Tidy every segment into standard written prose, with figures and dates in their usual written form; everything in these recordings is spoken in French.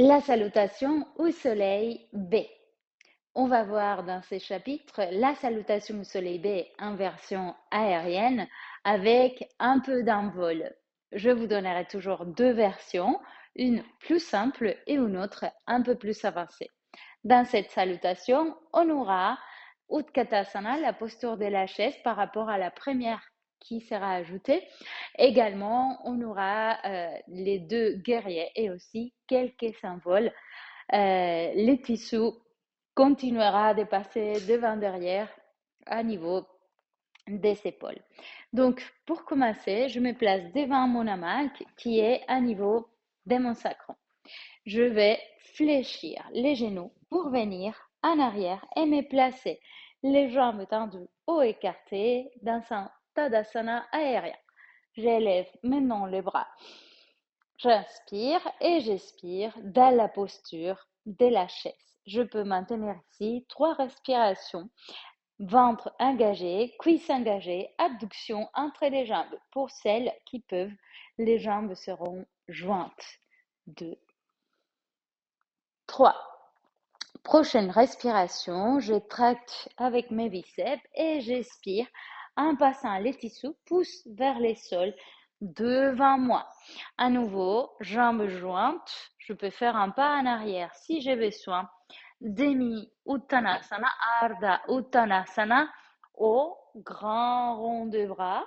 La salutation au soleil B. On va voir dans ce chapitre la salutation au soleil B en version aérienne avec un peu d'envol. Je vous donnerai toujours deux versions, une plus simple et une autre un peu plus avancée. Dans cette salutation, on aura Utkatasana, la posture de la chaise par rapport à la première qui sera ajoutée. Également, on aura les deux guerriers et aussi quelques symboles. Le tissu continuera de passer devant derrière à niveau des épaules. Donc, pour commencer, je me place devant mon hamac qui est à niveau de mon sacrum. Je vais fléchir les genoux pour venir en arrière et me placer les jambes tendues haut écartées dans un Tadasana aérien. J'élève maintenant les bras. J'inspire et j'expire dans la posture de la chaise. Je peux maintenir ici 3 respirations. Ventre engagé, cuisse engagée, abduction entre les jambes. Pour celles qui peuvent, les jambes seront jointes. 2, 3. Prochaine respiration, je tracte avec mes biceps et j'expire en passant les tissus, pouce vers les sols devant moi. À nouveau, jambes jointes, je peux faire un pas en arrière si j'ai besoin. Demi Uttanasana, Ardha Uttanasana, au grand rond de bras.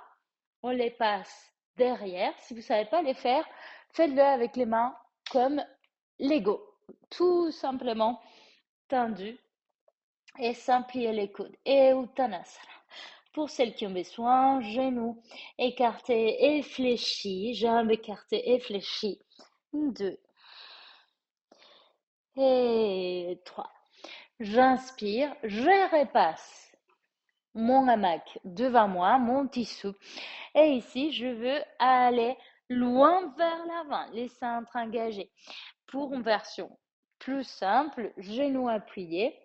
On les passe derrière. Si vous ne savez pas les faire, faites-le avec les mains comme Lego. Tout simplement tendu et sans plier les coudes. Et Uttanasana. Pour celles qui ont besoin, genoux écartés et fléchis, jambes écartées et fléchies. 2 et 3. J'inspire, je repasse mon hamac devant moi, mon tissu. Et ici, je veux aller loin vers l'avant, les centres engagés. Pour une version plus simple, genoux appuyés,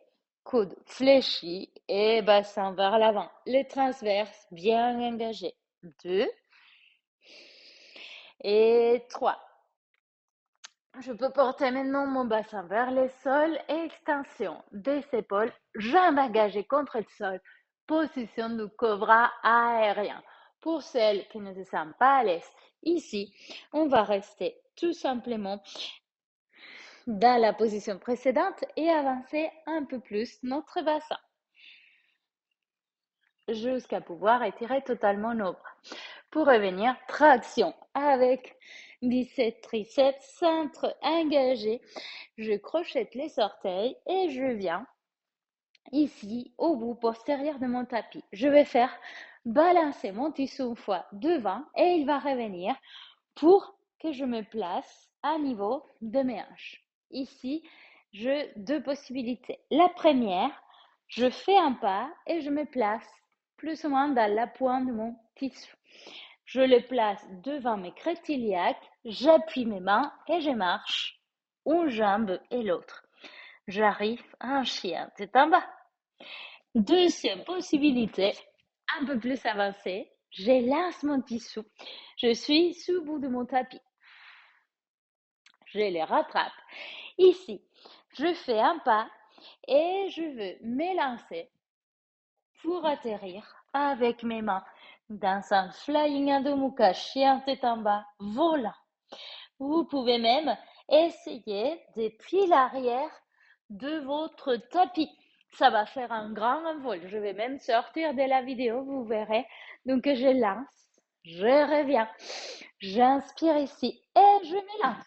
coude fléchi et bassin vers l'avant. Les transverses bien engagés. 2 et 3. Je peux porter maintenant mon bassin vers le sol, extension des épaules, jambes engagées contre le sol, position du cobra aérien. Pour celles qui ne se sentent pas à l'aise, ici, on va rester tout simplement dans la position précédente et avancer un peu plus notre bassin jusqu'à pouvoir étirer totalement nos bras. Pour revenir, traction avec biceps, triceps, centre engagé. Je crochette les orteils et je viens ici au bout postérieur de mon tapis. Je vais faire balancer mon tissu une fois devant et il va revenir pour que je me place à niveau de mes hanches. Ici, j'ai deux possibilités. La première, je fais un pas et je me place plus ou moins dans la pointe de mon tissu. Je le place devant mes crêtes iliaques, j'appuie mes mains et je marche une jambe et l'autre. J'arrive à un chien tête en bas. Deuxième possibilité, un peu plus avancée, je lance mon tissu. Je suis sous le bout de mon tapis. Je les rattrape. Ici, je fais un pas et je veux m'élancer pour atterrir avec mes mains dans un flying Adho Mukha, chien tête en bas, volant. Vous pouvez même essayer depuis l'arrière de votre tapis. Ça va faire un grand envol. Je vais même sortir de la vidéo, vous verrez. Donc je lance, je reviens, j'inspire ici et je m'élance.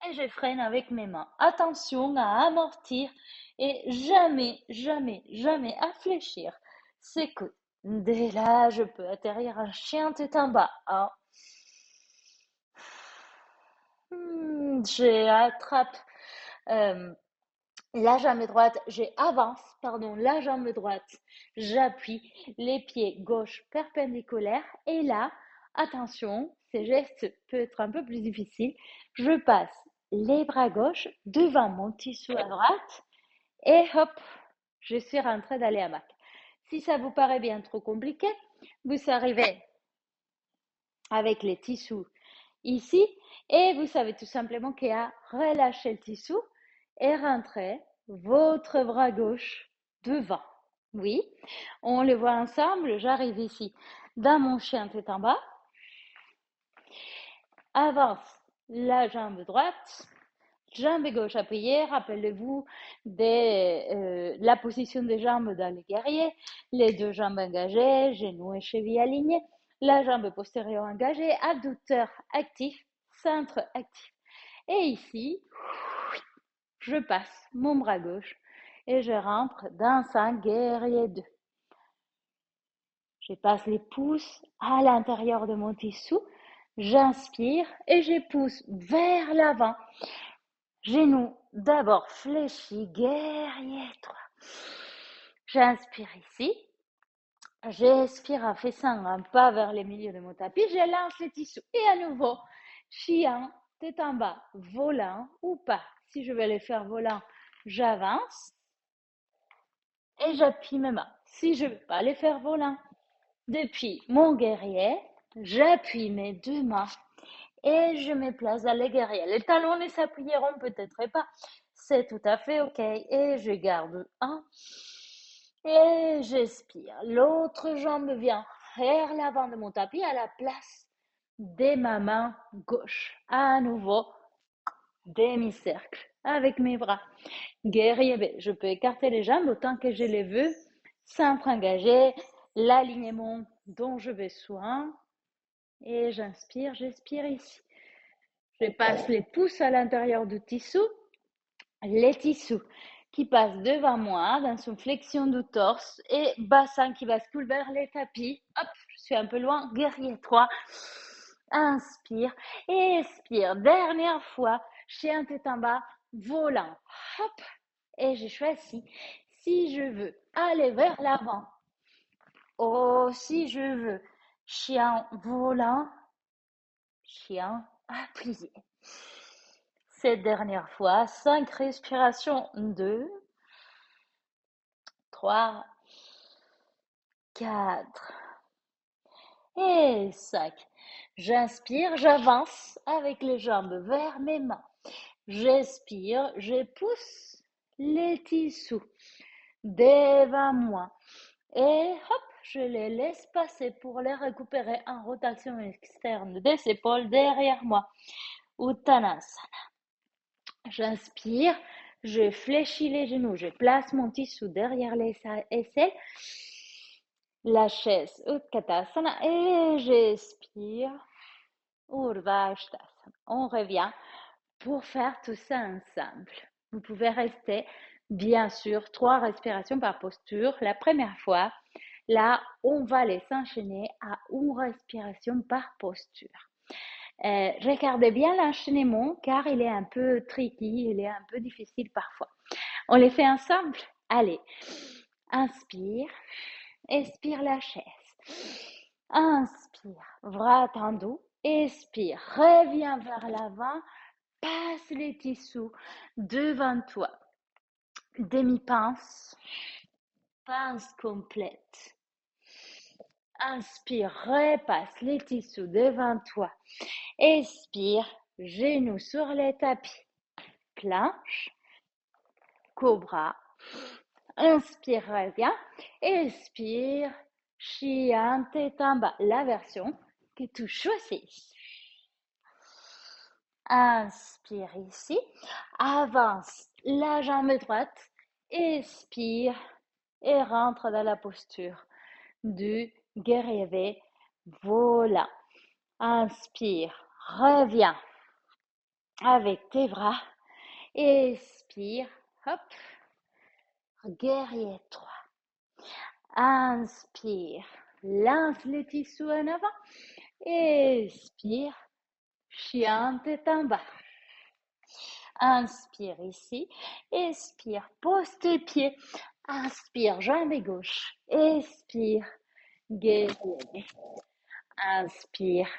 Et je freine avec mes mains. Attention à amortir et jamais, jamais, jamais à fléchir ses coudes. Dès là, je peux atterrir un chien tête en bas. Je attrape euh, la jambe droite, la jambe droite, j'appuie les pieds gauche perpendiculaires et là, attention, ces gestes peuvent être un peu plus difficiles. Je passe les bras gauche devant mon tissu à droite et hop, je suis rentrée dans les hamacs. Si ça vous paraît bien trop compliqué, vous arrivez avec les tissus ici. Et vous savez tout simplement qu'il y a relâcher le tissu et rentrer votre bras gauche devant. Oui, on le voit ensemble. J'arrive ici dans mon chien tête en bas. Avance la jambe droite, jambe gauche appuyée. Rappelez-vous de la position des jambes dans le guerrier. Les deux jambes engagées, genoux et chevilles alignés. La jambe postérieure engagée, abducteur actif, centre actif. Et ici, je passe mon bras gauche et je rentre dans un guerrier 2. Je passe les pouces à l'intérieur de mon tissu. J'inspire et je pousse vers l'avant. Genoux d'abord fléchis, guerrier 3. J'inspire ici. J'expire en faisant un pas vers le milieu de mon tapis. Je lance le tissu. Et à nouveau, chien, tête en bas, volant ou pas. Si je vais le faire volant, j'avance et j'appuie mes mains. Si je ne veux pas les faire volant, depuis mon guerrier, j'appuie mes deux mains et je me place dans les guerriers. Les talons ne s'appuieront peut-être pas. C'est tout à fait OK. Et je garde un. Et j'expire. L'autre jambe vient vers l'avant de mon tapis à la place de ma main gauche. À nouveau, demi-cercle avec mes bras. Guerrier B. Je peux écarter les jambes autant que je les veux. Centre engagé. L'alignement dont je veux soin. Et j'inspire, j'expire ici. Je passe les pouces à l'intérieur du tissu. Les tissus qui passent devant moi dans une flexion du torse et bassin qui bascule vers les tapis. Hop, je suis un peu loin. Guerrier 3. Inspire et expire. Dernière fois, chien tête en bas, volant. Hop, et j'ai choisi si je veux aller vers l'avant. Oh, si je veux chien volant, chien appuyé. Cette dernière fois, 5 respirations, 2, 3, 4 et 5. J'inspire, j'avance avec les jambes vers mes mains. J'expire, je pousse les tissus devant moi. Et hop, je les laisse passer pour les récupérer en rotation externe des épaules derrière moi. Uttanasana. J'inspire, je fléchis les genoux, je place mon tissu derrière les aisselles, la chaise Utkatasana et j'expire, Urdhva-Hastasana. On revient pour faire tout ça ensemble. Vous pouvez rester, bien sûr, 3 respirations par posture. La première fois, là, on va les enchaîner à une respiration par posture. Regardez bien l'enchaînement car il est un peu tricky, il est un peu difficile parfois. On les fait ensemble? Allez, inspire, expire la chaise. Inspire, bras tendus, expire, reviens vers l'avant, passe les tissus devant toi. Demi-pince, pince complète. Inspire, repasse les tissus devant toi. Expire, genoux sur les tapis. Planche, cobra. Inspire, reviens. Expire, chien, tête en bas. La version que tu choisis. Inspire ici. Avance la jambe droite. Expire et rentre dans la posture du guerrier V. Voilà. Inspire, reviens avec tes bras. Expire, hop, guerrier 3. Inspire, lance les tissus en avant. Expire, chien tête en bas. Inspire ici. Expire, pose tes pieds. Inspire, jambe gauche. Expire, guerrier. Inspire,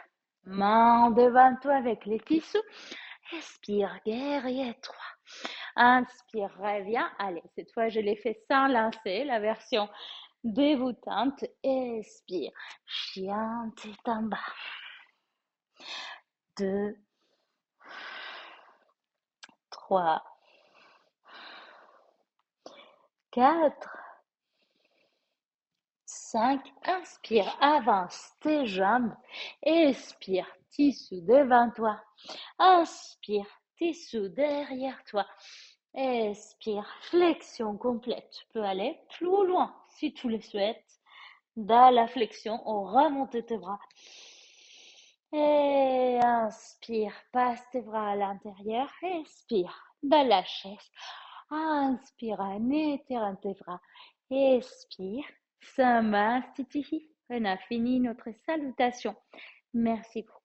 main devant toi avec les tissus. Expire, guerrier 3. Inspire, reviens. Allez, cette fois, je l'ai fait sans lancer, la version dégoûtante. Expire, chien tête en bas. 2, 3, 4, 5. Inspire, avance tes jambes. Expire, tissu devant toi. Inspire, tissu derrière toi. Expire, flexion complète. Tu peux aller plus loin si tu le souhaites. Dans la flexion, on remonte tes bras. Et inspire, passe tes bras à l'intérieur. Expire, dans la chaise. Inspire, en étirant tes bras. Expire, Samastitihi. On a fini notre salutation. Merci beaucoup.